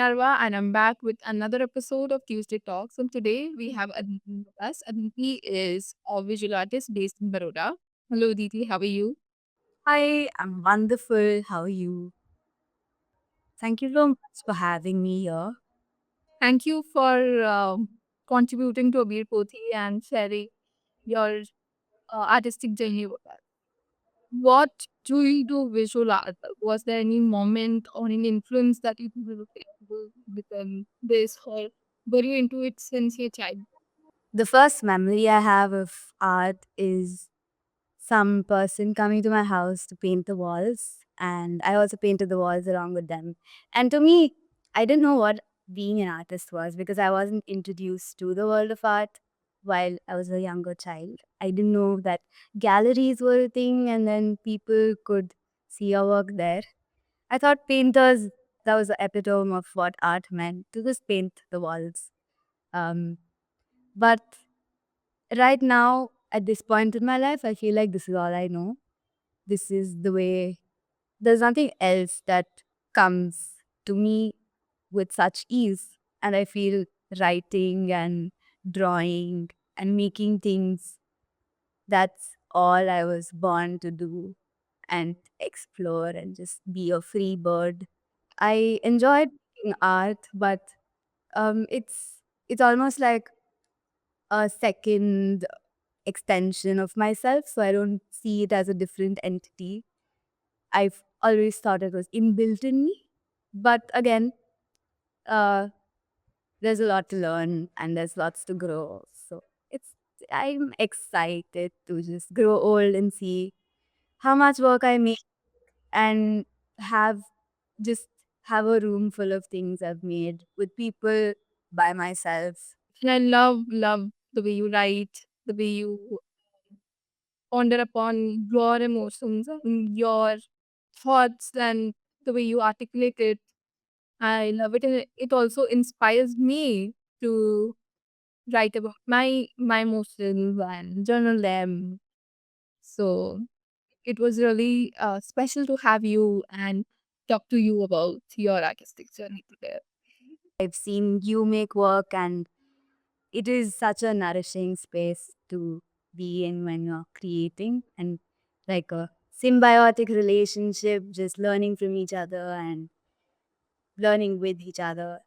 Minerva, and I'm back with another episode of Tuesday Talks. And today we have Aditi with us. Aditi is a visual artist based in Baroda. Hello, Aditi. How are you? Hi, I'm wonderful. How are you? Thank you so much for having me here. Thank you for contributing to Abir Pothi and sharing your artistic journey with us. What do you do visual art? Was there any moment or any influence that you people become this, or were you into it since your child? The first memory I have of art is some person coming to my house to paint the walls, and I also painted the walls along with them. And to me, I didn't know what being an artist was because I wasn't introduced to the world of art while I was a younger child. I didn't know that galleries were a thing and then people could see your work there. I thought painters, that was the epitome of what art meant, to just paint the walls. Um, but right now, at this point in my life, I feel like this is all I know. This is the way, there's nothing else that comes to me with such ease. And I feel writing and drawing and making things, that's all I was born to do and explore and just be a free bird. I enjoyed making art, but it's almost like a second extension of myself, so I don't see it as a different entity. I've always thought it was inbuilt in me, but again, uh, there's a lot to learn and there's lots to grow. So it's I'm excited to just grow old and see how much work I make and have just have a room full of things I've made with people by myself. And I love the way you write, the way you ponder upon your emotions and your thoughts and the way you articulate it. I love it, and it also inspires me to write about my emotions and journal them. So it was really special to have you and talk to you about your artistic journey today. I've seen you make work, and it is such a nourishing space to be in when you're creating, and like a symbiotic relationship, just learning from each other and learning with each other.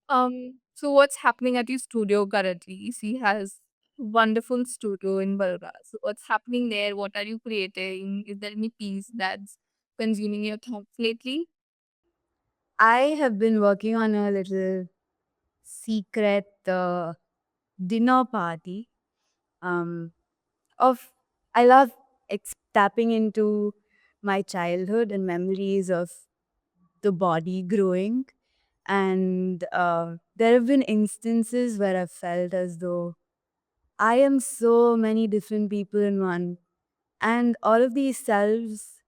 So what's happening at your studio currently? She has wonderful studio in Baroda. So what's happening there? What are you creating? Is there any piece that's consuming your thoughts lately? I have been working on a little secret dinner party. Um, of I love tapping into my childhood and memories of the body growing. And there have been instances where I've felt as though I am so many different people in one. And all of these selves,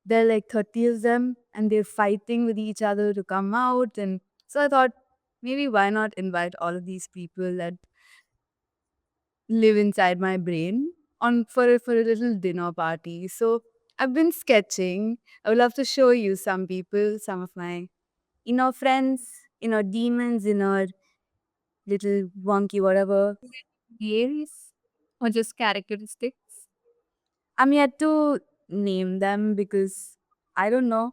there are like 30 of them, and they're fighting with each other to come out. And so I thought, maybe why not invite all of these people that live inside my brain on for a little dinner party. So I've been sketching. I would love to show you some people, some of my inner friends, inner demons, inner little wonky whatever. Yes. Or just characteristics? I'm yet to name them because I don't know.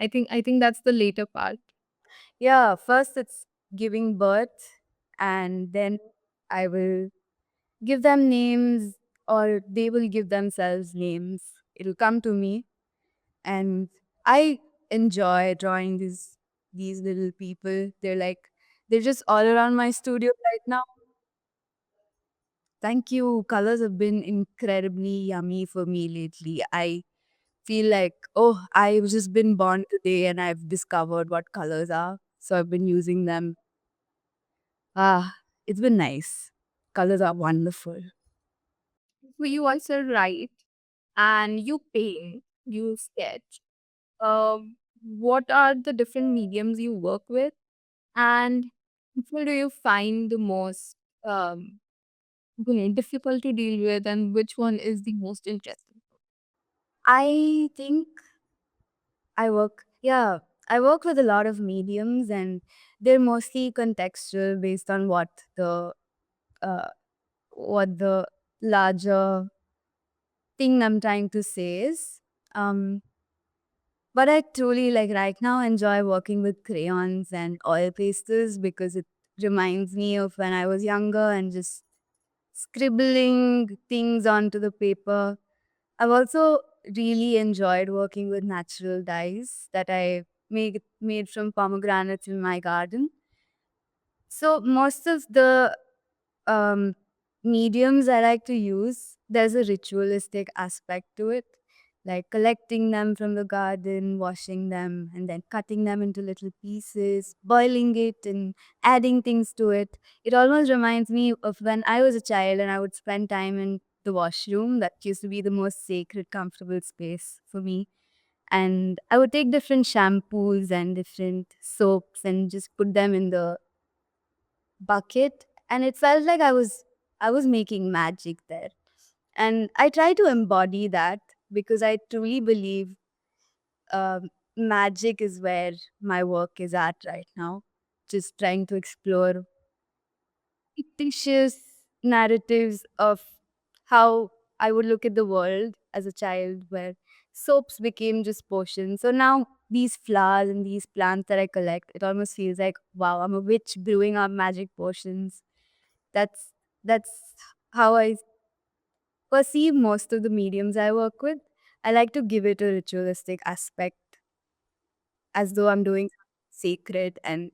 I think that's the later part. Yeah, first it's giving birth, and then I will give them names or they will give themselves names. It'll come to me, and I enjoy drawing these little people. They're just all around my studio right now. Thank you. Colors have been incredibly yummy for me lately. I feel like, oh, I've just been born today and I've discovered what colors are. So I've been using them. Ah, it's been nice. Colors are wonderful. So you also write and you paint, you sketch. What are the different mediums you work with? And which one do you find the most difficult to deal with, and which one is the most interesting? I think I work, yeah. I work with a lot of mediums, and they're mostly contextual based on uh, what the larger thing I'm trying to say is. Um, but I truly like right now enjoy working with crayons and oil pastels because it reminds me of when I was younger and just scribbling things onto the paper. I've also really enjoyed working with natural dyes that I made from pomegranates in my garden. So most of the um, mediums I like to use, there's a ritualistic aspect to it, like collecting them from the garden, washing them, and then cutting them into little pieces, boiling it, and adding things to it. It almost reminds me of when I was a child and I would spend time in the washroom. That used to be the most sacred, comfortable space for me. And I would take different shampoos and different soaps and just put them in the bucket, and it felt like I was making magic there. And I try to embody that because I truly believe magic is where my work is at right now, just trying to explore fictitious narratives of how I would look at the world as a child, where soaps became just potions. So now these flowers and these plants that I collect, it almost feels like, wow, I'm a witch brewing up magic potions. That's that's how I perceive most of the mediums I work with. I like to give it a ritualistic aspect, as though I'm doing sacred and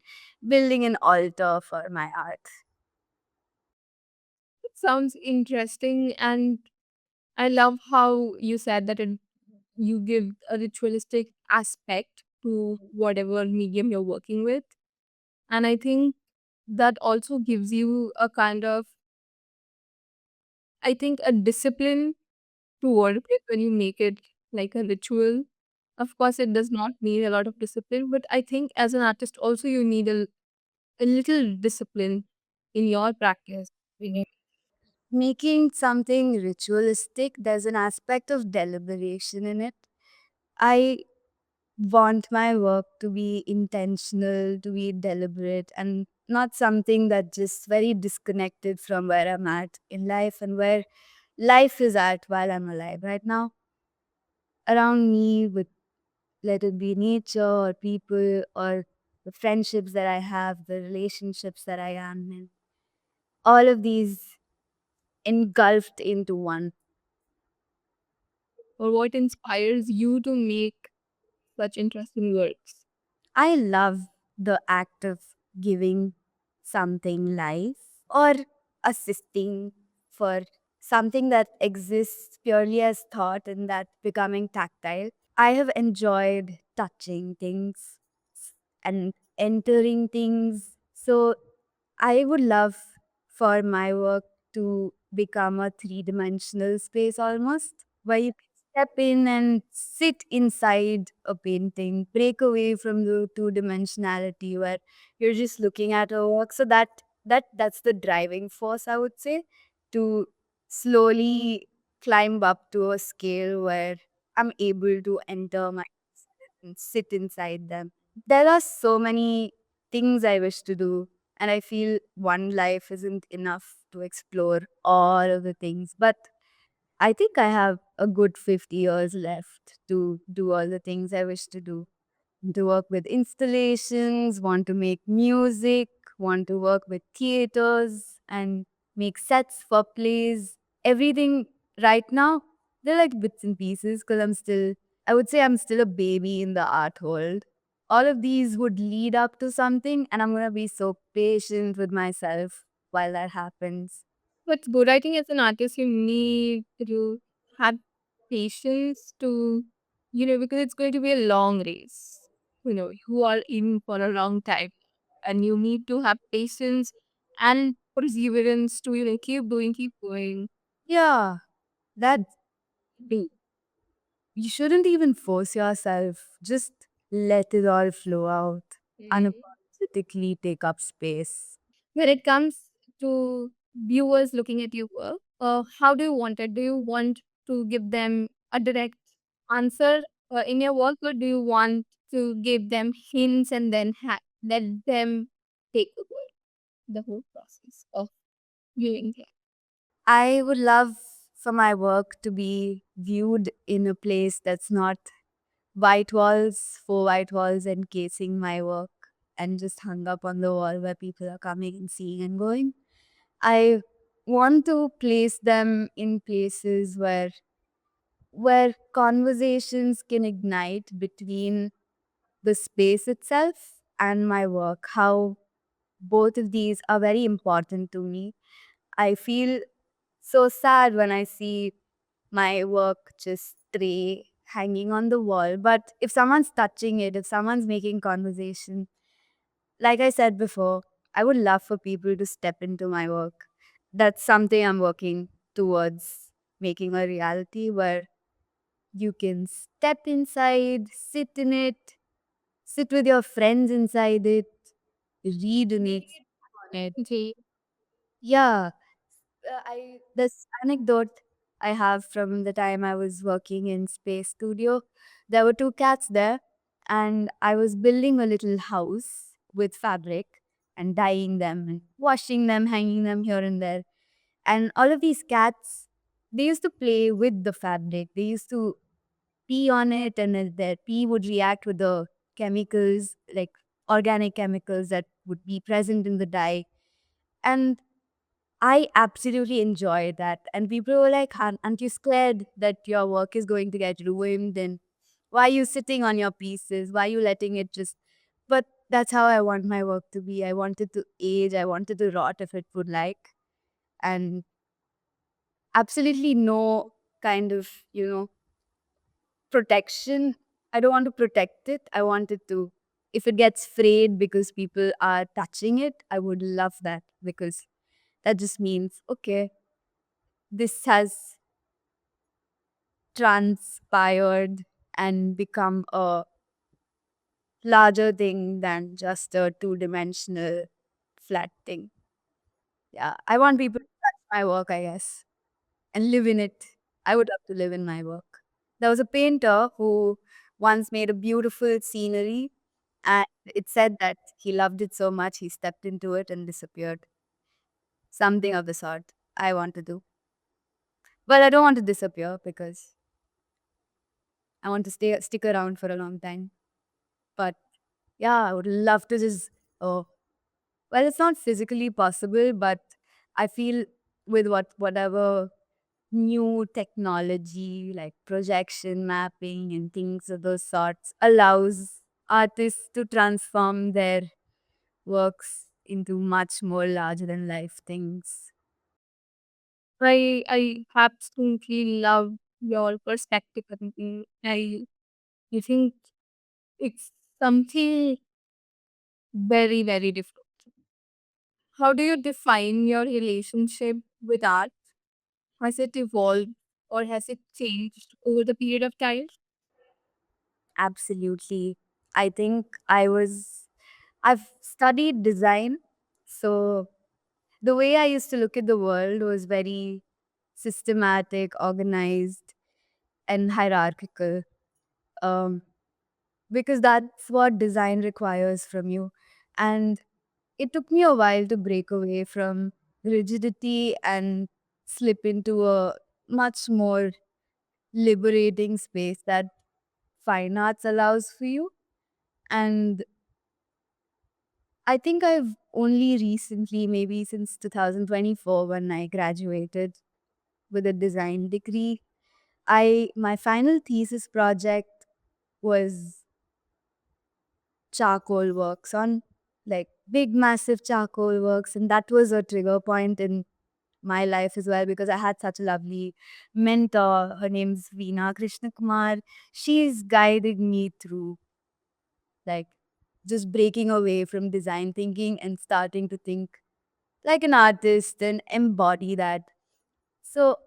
building an altar for my art. It sounds interesting, and I love how you said that you give a ritualistic aspect to whatever medium you're working with. And I think that also gives you a kind of, I think, a discipline to work with when you make it like a ritual. Of course, it does not need a lot of discipline, but I think as an artist, also you need a little discipline in your practice. Making something ritualistic, there's an aspect of deliberation in it. I want my work to be intentional, to be deliberate, and not something that just very disconnected from where I'm at in life and where life is at while I'm alive right now. Around me, with let it be nature or people or the friendships that I have, the relationships that I am in, all of these engulfed into one. Or what inspires you to make such interesting works? I love the act of giving something life or assisting for something that exists purely as thought and that becoming tactile. I have enjoyed touching things and entering things. So I would love for my work to become a three-dimensional space almost, where you can step in and sit inside a painting, break away from the two-dimensionality where you're just looking at a work. So that's the driving force, I would say, to slowly climb up to a scale where I'm able to enter my and sit inside them. There are so many things I wish to do, and I feel one life isn't enough to explore all of the things. But I think I have a good 50 years left to do all the things I wish to work with installations, want to make music, want to work with theaters and make sets for plays. Everything right now, they're like bits and pieces because I would say I'm still a baby in the art world. All of these would lead up to something, and I'm going to be so patient with myself while that happens. What's good, I think as an artist, you need to have patience to, because it's going to be a long race. You are in for a long time and you need to have patience and perseverance to, keep doing, keep going. Yeah, that Do. you shouldn't even force yourself. Just let it all flow out. Unapologetically take up space. When it comes to viewers looking at your work, how do you want it? Do you want to give them a direct answer in your work, or do you want to give them hints and then let them take over the whole process of viewing it. I would love for my work to be viewed in a place that's not white walls, four white walls encasing my work and just hung up on the wall where people are coming and seeing and going. I want to place them in places where conversations can ignite between the space itself and my work, how both of these are very important to me. I feel so sad when I see my work just stray hanging on the wall. But if someone's touching it, if someone's making conversation, like I said before, I would love for people to step into my work. That's something I'm working towards making a reality where you can step inside, sit in it, sit with your friends inside it, read in it. On it. Ji, Yeah, I this anecdote I have from the time I was working in Space Studio. There were two cats there, and I was building a little house with fabric and dyeing them and washing them, hanging them here and there. And all of these cats, they used to play with the fabric. They used to pee on it, and then their pee would react with the chemicals, like organic chemicals that would be present in the dye. And I absolutely enjoyed that. And people were like, Aren't you scared that your work is going to get ruined? And why are you sitting on your pieces? Why are you letting it just. But that's how I want my work to be. I want it to age. I want it to rot if it would like. And absolutely no kind of, protection. I don't want to protect it. I want it to. If it gets frayed because people are touching it, I would love that because that just means, okay, this has transpired and become a larger thing than just a two-dimensional flat thing. Yeah, I want people to touch my work, I guess, and live in it. I would love to live in my work. There was a painter who once made a beautiful scenery, and it said that he loved it so much he stepped into it and disappeared. Something of the sort I want to do. But I don't want to disappear because I want to stick around for a long time. But yeah, I would love to just, oh, well, it's not physically possible, but I feel with whatever new technology like projection mapping and things of those sorts allows artists to transform their works into much more larger than life things. I absolutely love your perspective. And I think it's something very, very different. How do you define your relationship with art? Has it evolved or has it changed over the period of time? Absolutely. I think I've studied design. So the way I used to look at the world was very systematic, organized, and hierarchical. Um, because that's what design requires from you. And it took me a while to break away from rigidity and slip into a much more liberating space that fine arts allows for you. And I think I've only recently, maybe since 2024, when I graduated with a design degree, I my final thesis project was charcoal works on like big massive charcoal works, and that was a trigger point in my life as well because I had such a lovely mentor. Her name's Veena Krishna Kumar. She's guided me through like just breaking away from design thinking and starting to think like an artist and embody that. So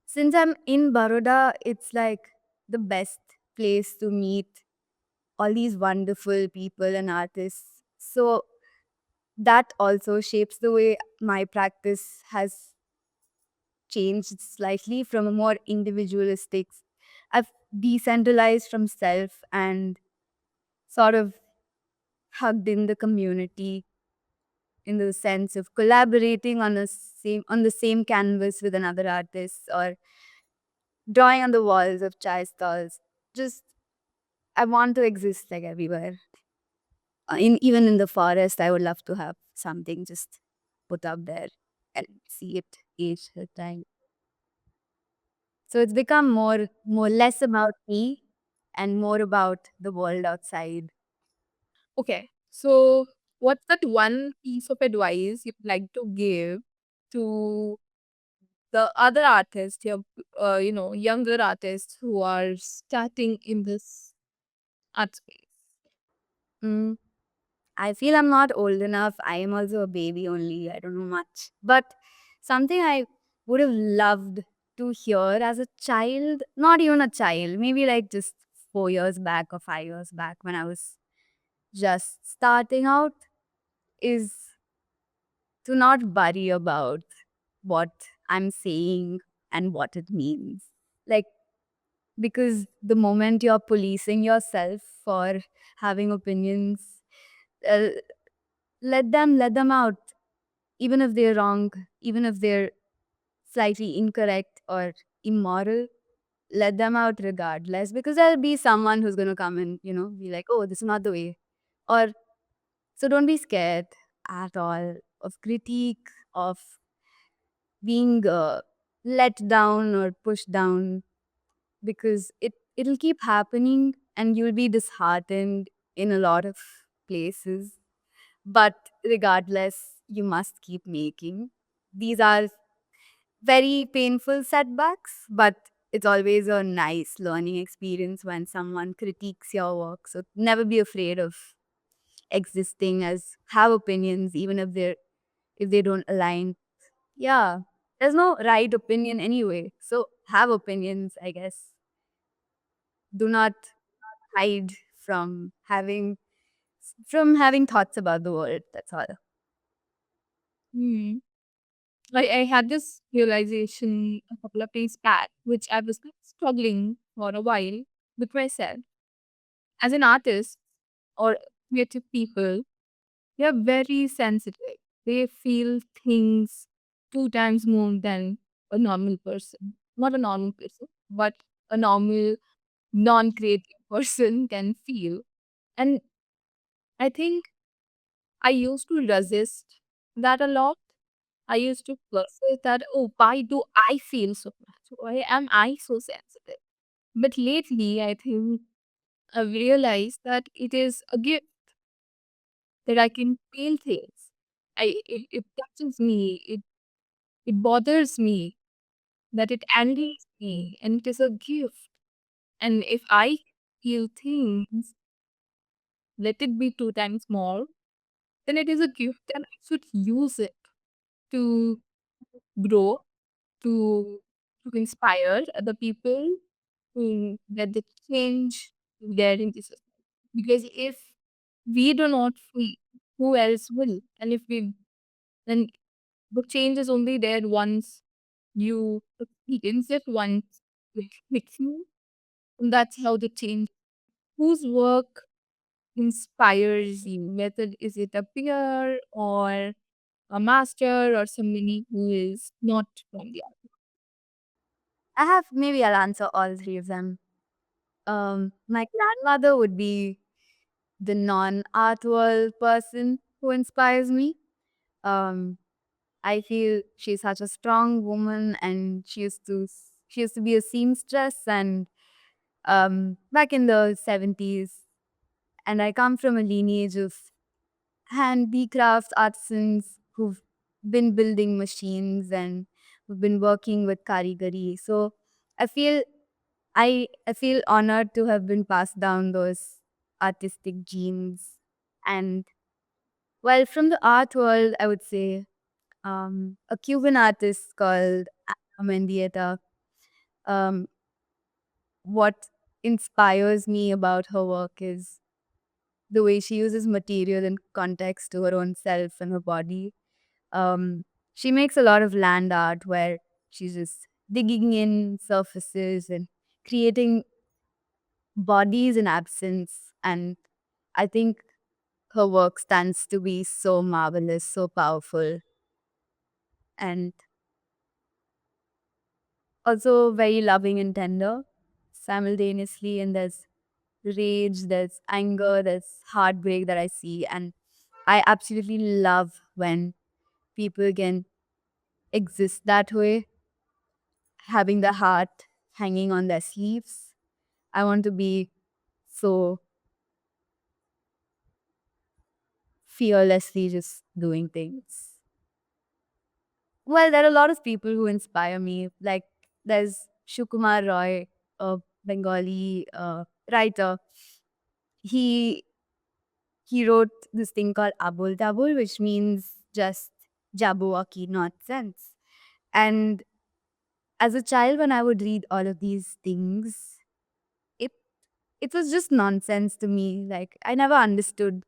since I'm in Baroda, it's like the best place to meet all these wonderful people and artists. So that also shapes the way my practice has changed slightly from a more individualistic. I've decentralized from self and sort of hugged in the community in the sense of collaborating on the same canvas with another artist or drawing on the walls of chai stalls. Just I want to exist like everywhere. In even in the forest, I would love to have something just put up there and see it each time. So it's become more less about me and more about the world outside. Okay. So, what's that one piece of advice you'd like to give to the other artists, younger artists who are starting in this art space? Mm, I feel I'm not old enough. I am also a baby only. I don't know much. But something I would have loved to hear as a child, not even a child, maybe like just 4 years back or 5 years back when I was just starting out, is to not worry about what I'm saying and what it means. Like, because the moment you're policing yourself for having opinions, uh, let them out, even if they're wrong, even if they're slightly incorrect or immoral. Let them out regardless, because there'll be someone who's going to come and be like, oh, this is not the way. Or so don't be scared at all of critique, of being let down or pushed down, because it'll keep happening and you'll be disheartened in a lot of places. But regardless, you must keep making. These are very painful setbacks, but it's always a nice learning experience when someone critiques your work. So never be afraid of existing, as have opinions even if they don't align. Yeah. There's no right opinion anyway. So have opinions, I guess. Do not hide from having thoughts about the world. That's all. Hmm. I had this realization a couple of days back, which I was like struggling for a while with myself. As an artist or creative people, they are very sensitive. They feel things two times more than a normal person. Not a normal person, but a normal non creative person can feel. And I think I used to resist that a lot. I used to persist that, oh, why do I feel so much? Why am I so sensitive? But lately, I think I've realized that it is a gift that I can feel things. It touches me, it bothers me, that it angers me, and it is a gift. And if I feel things, let it be two times more, then it is a gift and I should use it to grow, to to inspire other people to get the change there in this society. Because if we do not feel, who else will? And if we then the change is only there once you experience it, once it hits you. And that's how the change. Whose work inspires you? Whether is it a peer or a master or somebody who is not from the art. Maybe I'll answer all three of them. My grandmother would be the non-art world person who inspires me. Um, I feel she's such a strong woman, and she used to be a seamstress, and back in the 70s. And I come from a lineage of handicraft artisans who've been building machines and who've been working with karigari. So I feel I feel honored to have been passed down those artistic genes. And well, from the art world, I would say a Cuban artist called Ana Mendieta. Um, what inspires me about her work is the way she uses material and context to her own self and her body. She makes a lot of land art where she's just digging in surfaces and creating bodies in absence. And I think her work stands to be so marvelous, so powerful, and also very loving and tender simultaneously. And there's rage, there's anger, there's heartbreak that I see. And I absolutely love when people can exist that way, having the heart hanging on their sleeves. I want to be so fearlessly just doing things. Well, there are a lot of people who inspire me. Like there's Shukumar Roy, a Bengali writer. He he wrote this thing called Abul Tabul, which means just Jabberwocky nonsense. And as a child, when I would read all of these things, it it was just nonsense to me. Like I never understood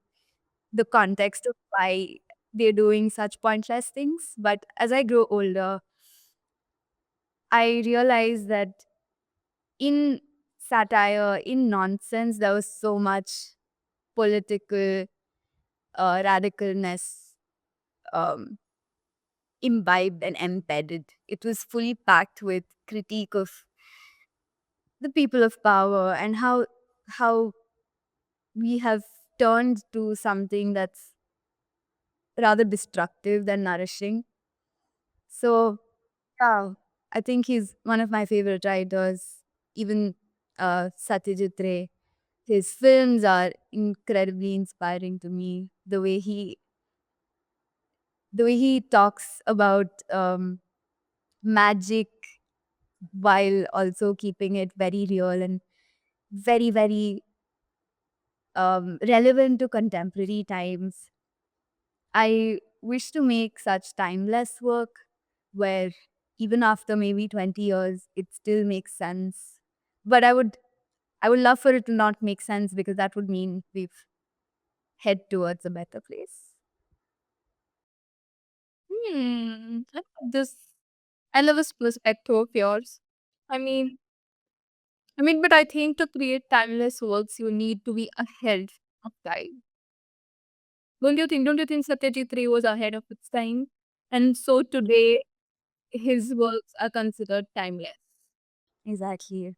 the context of why they're doing such pointless things. But as I grow older, I realized that in satire, in nonsense, there was so much political radicalness um, imbibed and embedded. It was fully packed with critique of the people of power and how we have turned to something that's rather destructive than nourishing. So yeah, I think he's one of my favorite writers. Even Satyajit Ray, his films are incredibly inspiring to me. The way he talks about magic while also keeping it very real and very, very relevant to contemporary times. I wish to make such timeless work where even after maybe 20 years, it still makes sense. But I would love for it to not make sense because that would mean we've head towards a better place. I love this. I love this perspective of yours. I mean, but I think to create timeless works, you need to be ahead of time. Don't you think? Don't you think Satyajit Ray was ahead of its time? And so today, his works are considered timeless. Exactly.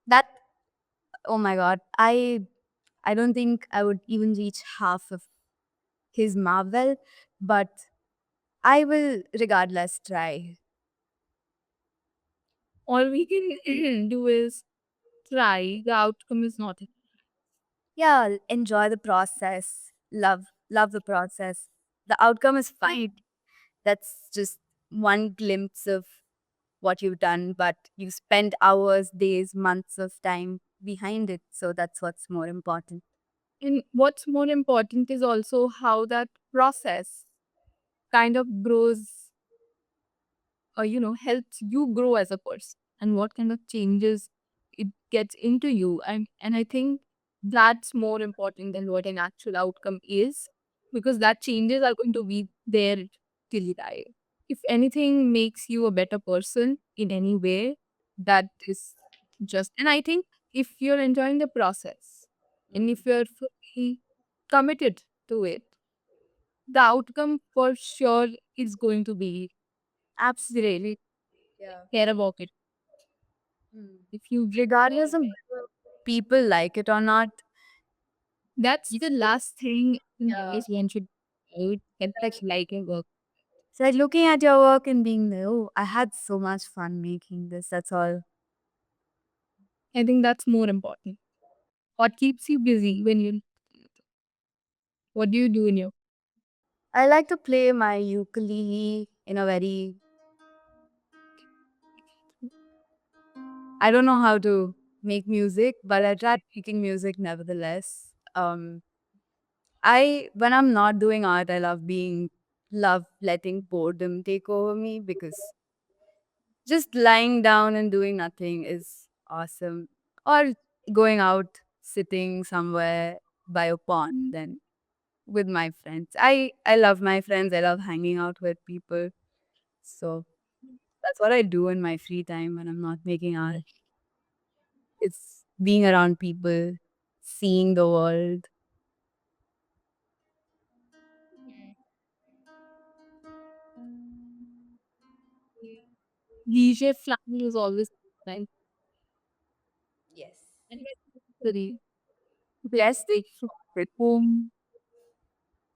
That oh my god. I don't think I would even reach half of his Marvel, but I will regardless try. All we can do is try. The outcome is not. Yeah, enjoy the process. Love the process. The outcome is fine. That's just one glimpse of what you've done, but you spent hours, days, months of time behind it. So that's what's more important. And what's more important is also how that process kind of grows, or helps you grow as a person, and what kind of changes it gets into you. And I think that's more important than what an actual outcome is, because that changes are going to be there till you die. If anything makes you a better person in any way, that is just. And I think if you're enjoying the process and if you're fully committed to it, the outcome for sure is going to be absolutely Yeah. care about it. Mm. If you Regardless of whether people like it or not, That's you the last thing in yeah. case one should do, get that like a work. It's like looking at your work and being like, oh, I had so much fun making this. That's all. I think that's more important. What keeps you busy when you what do you do in your I like to play my ukulele in a very I don't know how to make music, but I tried making music nevertheless. I when I'm not doing art, I love letting boredom take over me because just lying down and doing nothing is awesome. Or going out, sitting somewhere by a pond then with my friends. I love my friends. I love hanging out with people. So that's what I do in my free time when I'm not making art. It's being around people, seeing the world. leisure flying is always nice. Yes. And necessary. Best take from at home,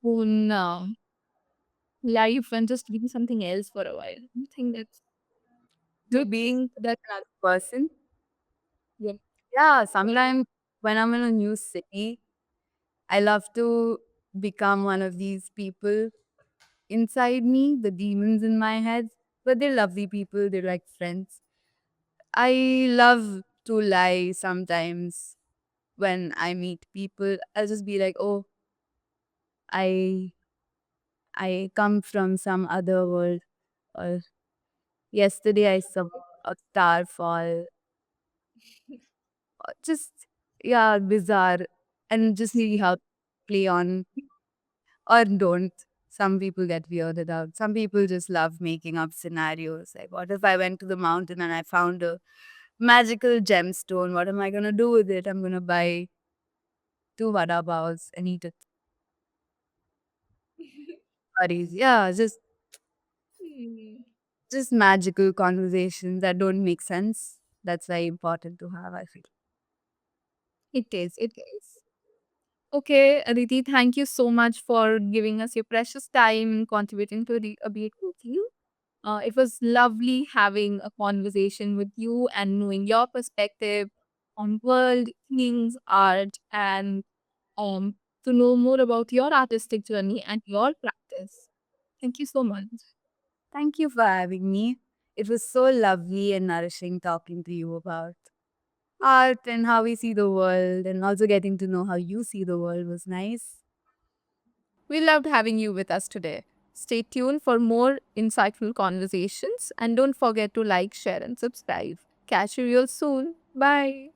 own life, and just be something else for a while. I think that's To good. being That another person. yeah. Yeah, sometimes when I'm in a new city, I love to become one of these people inside me, the demons in my head. But they're lovely people, they're like friends. I love to lie sometimes when I meet people. I'll just be like, oh, I I come from some other world. Or yesterday I saw a star fall. Or just yeah, bizarre. And just see how play on or don't. Some people get weirded out. Some people just love making up scenarios. Like, what if I went to the mountain and I found a magical gemstone? What am I gonna do with it? I'm gonna buy two vada paos and eat it. Curries. Yeah, Hmm. just magical conversations that don't make sense. That's very important to have, I feel. It is. It is. Okay, Aditi, thank you so much for giving us your precious time contributing to the Abate with you. It was lovely having a conversation with you and knowing your perspective on world, things, art, and um, to know more about your artistic journey and your practice. Thank you so much. Thank you for having me. It was so lovely and nourishing talking to you about art and how we see the world, and also getting to know how you see the world was nice. We loved having you with us today. Stay tuned for more insightful conversations and don't forget to like, share, and subscribe. Catch you real soon. Bye.